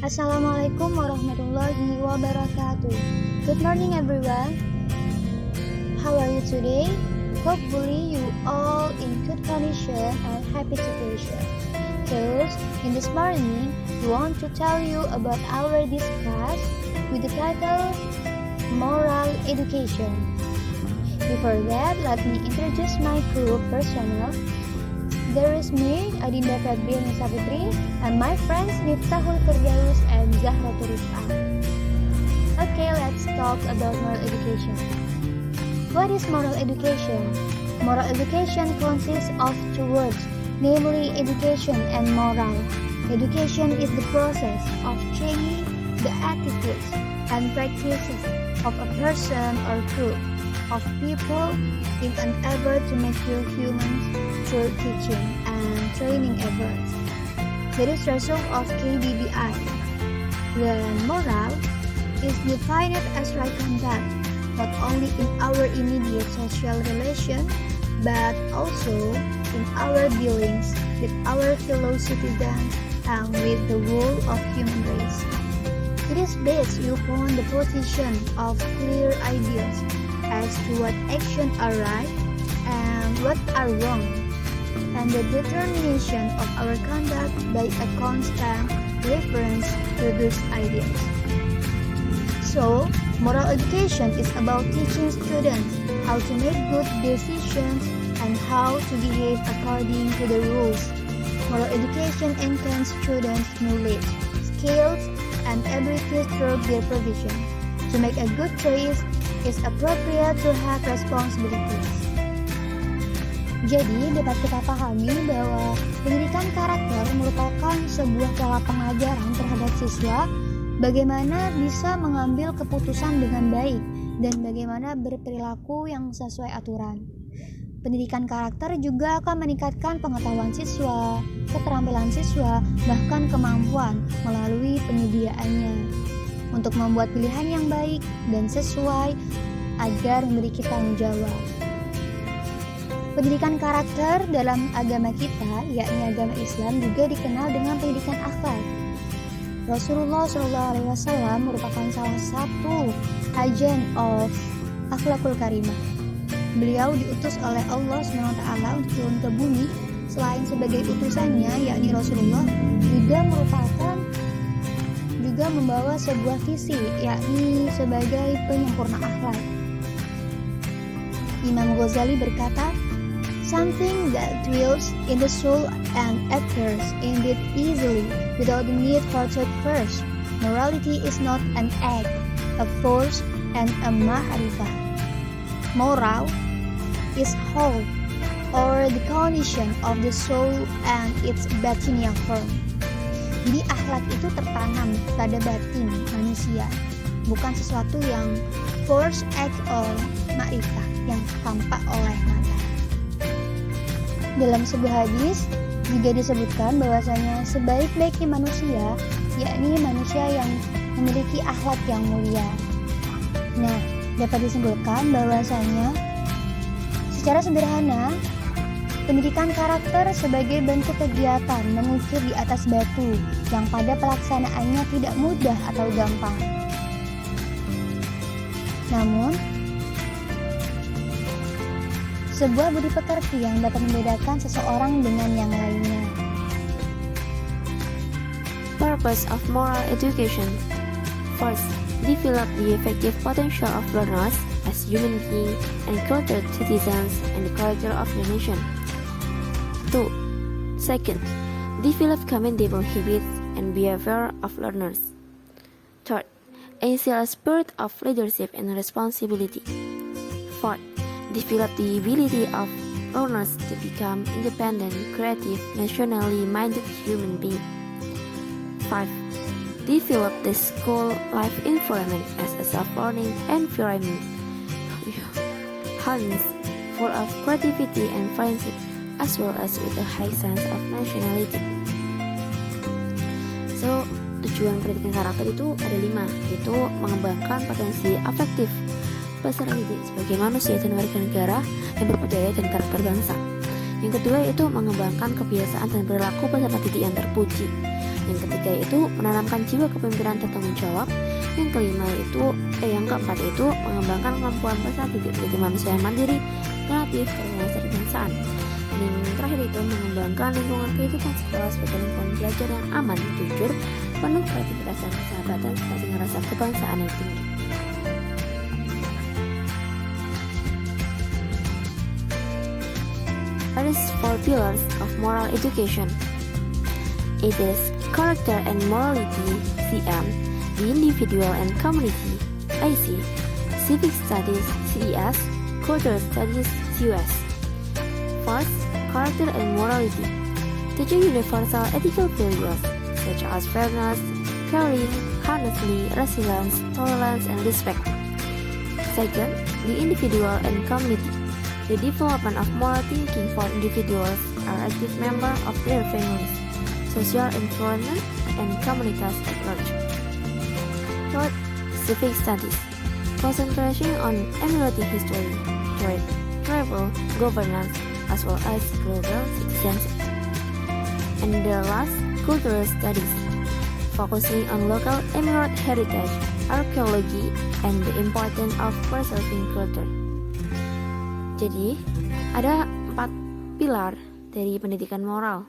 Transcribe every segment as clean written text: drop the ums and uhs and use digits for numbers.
Assalamualaikum warahmatullahi wabarakatuh. Good morning everyone. How are you today? Hopefully you all in good condition and happy situation. So, in this morning, we want to tell you about our discuss with the title Moral Education. Before that, let me introduce my group personnel. There is me, Adinda Febriana Saputri, and my friends Miftahul Firdaus and Zahra Turifah. Okay, let's talk about moral education. What is moral education? Moral education consists of two words, namely education and moral. Education is the process of changing the attitudes and practices of a person or group of people in an effort to make you humans through teaching and training efforts. That is the result of KBBI. The moral is defined as right conduct, not only in our immediate social relation, but also in our dealings with our fellow citizens and with the whole of human race. It is based upon the position of clear ideas as to what actions are right and what are wrong, and the determination of our conduct by a constant reference to those ideas. So, moral education is about teaching students how to make good decisions and how to behave according to the rules. Moral education entails students' knowledge, skills, and abilities through their provision. To make a good choice, it's appropriate to have responsibilities. Jadi, dapat kita pahami bahwa pendidikan karakter merupakan sebuah pola pengajaran terhadap siswa bagaimana bisa mengambil keputusan dengan baik dan bagaimana berperilaku yang sesuai aturan. Pendidikan karakter juga akan meningkatkan pengetahuan siswa, keterampilan siswa, bahkan kemampuan melalui penyediaannya untuk membuat pilihan yang baik dan sesuai agar memiliki tanggung jawab. Pendidikan karakter dalam agama kita, yakni agama Islam, juga dikenal dengan pendidikan akhlak. Rasulullah SAW merupakan salah satu agent of akhlakul karimah. Beliau diutus oleh Allah SWT untuk turun ke bumi. Selain sebagai utusannya, yakni Rasulullah, juga membawa sebuah visi, yakni sebagai penyempurna akhlak. Imam Ghazali berkata, "Something that dwells in the soul and appears indeed easily without the need for thought first. Morality is not an act, a force, and a ma'rifah. Moral is whole, or the condition of the soul and its batiniah form." Jadi akhlak itu tertanam pada batin manusia, bukan sesuatu yang force, act, or ma'rifah yang tampak oleh mata. Dalam sebuah hadis juga disebutkan bahwasanya sebaik-baiknya manusia, yakni manusia yang memiliki akhlak yang mulia. Nah, dapat disimpulkan bahwasanya secara sederhana, pendidikan karakter sebagai bentuk kegiatan mengukir di atas batu yang pada pelaksanaannya tidak mudah atau gampang. Namun, sebuah budi pekerti yang dapat membedakan seseorang dengan yang lainnya. Purpose of moral education. First, develop the effective potential of learners as human beings and cultured citizens in the culture of the nation. 2. Second, develop commendable habits and behavior of learners. Third, instill a spirit of leadership and responsibility. Fourth, develop the ability of learners to become independent, creative, nationally minded human beings. 5. Develop the school life environment as a self-learning environment, balanced, full of creativity and friendship, as well as with a high sense of nationality. So, tujuan pendidikan karakter itu ada 5, yaitu mengembangkan potensi afektif peserta didik sebagai manusia dan warga negara yang berbudaya dan karakter bangsa. Yang kedua yaitu mengembangkan kebiasaan dan perilaku peserta didik yang terpuji. Yang ketiga itu menanamkan jiwa kepemimpinan dan tanggung jawab. Yang keempat itu mengembangkan kemampuan prestasi menjadi manusia yang mandiri, kreatif, berwawasan kebangsaan. Dan yang terakhir itu mengembangkan lingkungan kehidupan sekolah sebagai lingkungan belajar yang aman, jujur, penuh kreativitas dan persahabatan, serta rasa kebangsaan yang tinggi. What is 4 pillars of moral education? It is character and morality, CM, the individual and community, IC, civic studies, CES, cultural studies, CUS. First, character and morality. Teach universal ethical values such as fairness, caring, honesty, resilience, tolerance, and respect. Second, the individual and community. The development of moral thinking for individuals are active members of their families, social environment, and communities at large. Third, civic studies. Concentration on Emirati history, trade, travel, governance, as well as global citizenship. And the last, cultural studies. Focusing on local Emirate heritage, archaeology, and the importance of preserving culture. Jadi, ada 4 pilar dari pendidikan moral,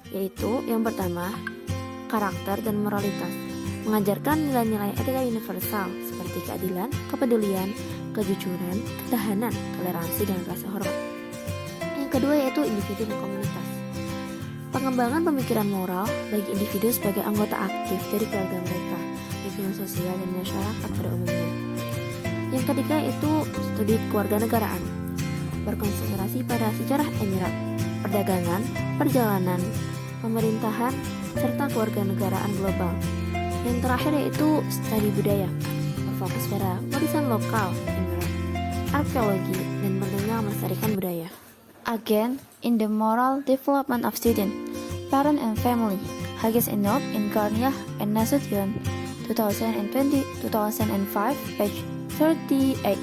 yaitu yang pertama, karakter dan moralitas, mengajarkan nilai-nilai etika universal seperti keadilan, kepedulian, kejujuran, ketahanan, toleransi, dan rasa hormat. Yang kedua yaitu individu dan komunitas, pengembangan pemikiran moral bagi individu sebagai anggota aktif dari keluarga mereka, lingkungan sosial, dan masyarakat pada umumnya. Yang ketiga itu studi kewarganegaraan, berkonsentrasi pada sejarah Emirat, perdagangan, perjalanan, pemerintahan, serta kewarganegaraan global. Yang terakhir yaitu studi budaya, berfokus pada warisan lokal Emirat, arkeologi, dan pentingnya melestarikan budaya. Again, in the moral development of student, parent and family, Haggis and Note in Garnier and Nasution, 2020-2005, page 38,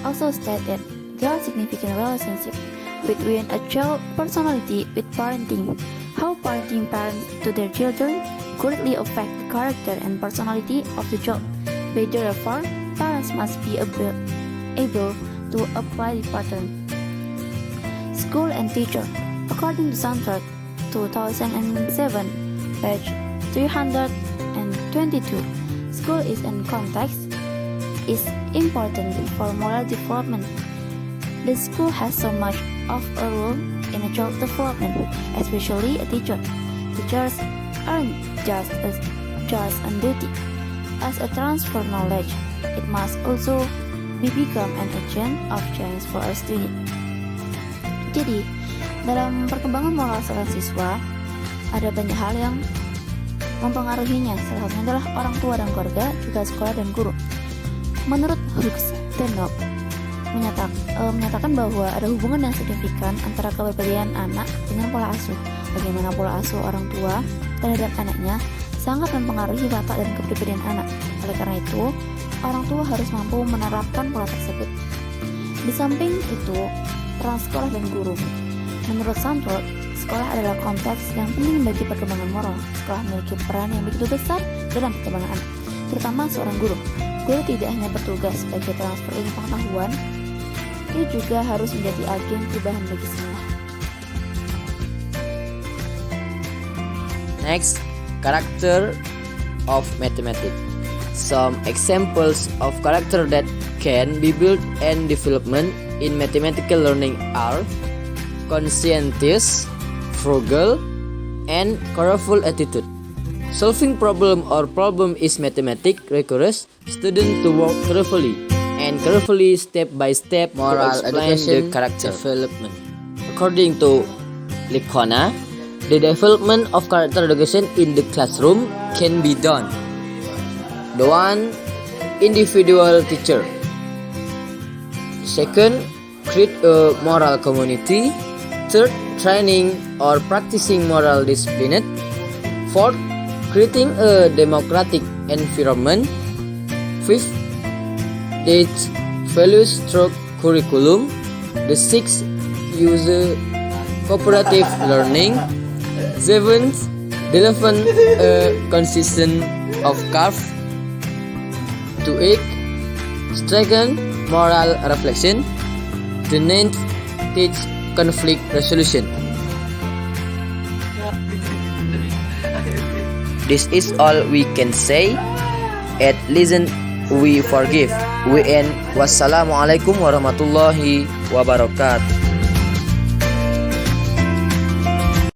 also stated there are significant relationships between a child personality with parenting. How parenting parents to their children greatly affect the character and personality of the child. By therefore, parents must be able to apply the pattern. School and teacher. According to Soundtrack 2007, page 322, school is in context is important for moral development. The school has so much of a role in a child development, especially a teacher. Teachers aren't just on duty. As a transfer knowledge, it must also become an agent of change for a student. Jadi, dalam perkembangan moral seorang siswa, ada banyak hal yang mempengaruhinya. Salah satunya adalah orang tua dan keluarga, juga sekolah dan guru. Menurut Hughes dan Knopp, menyatakan bahwa ada hubungan yang signifikan antara kepribadian anak dengan pola asuh. Bagaimana pola asuh orang tua terhadap anaknya sangat mempengaruhi watak dan kepribadian anak. Oleh karena itu, orang tua harus mampu menerapkan pola tersebut. Di samping itu, peran sekolah dan guru. Menurut Sandrock, sekolah adalah konteks yang penting bagi perkembangan moral. Sekolah memiliki peran yang begitu besar dalam perkembangan anak, terutama seorang guru. Guru tidak hanya bertugas sebagai transfer ilmu pengetahuan, ia juga harus menjadi agen perubahan bagi semua. Next, character of mathematics. Some examples of character that can be built and development in mathematical learning are conscientious, frugal, and careful attitude. Solving problem or problem is mathematics requires student to work carefully step by step Moral to explain education the character development. According to Licona, the development of character education in the classroom can be done. The one, individual teacher. Second, create a moral community. Third, training or practicing moral discipline. Fourth, creating a democratic environment. Fifth, teach values through curriculum. The sixth, use cooperative learning. Seventh, The 11th, a consistent of curve. To 8, strengthen moral reflection. The 9th, teach conflict resolution. This is all we can say. At listen, we forgive. We end. Wassalamualaikum warahmatullahi wabarakatuh.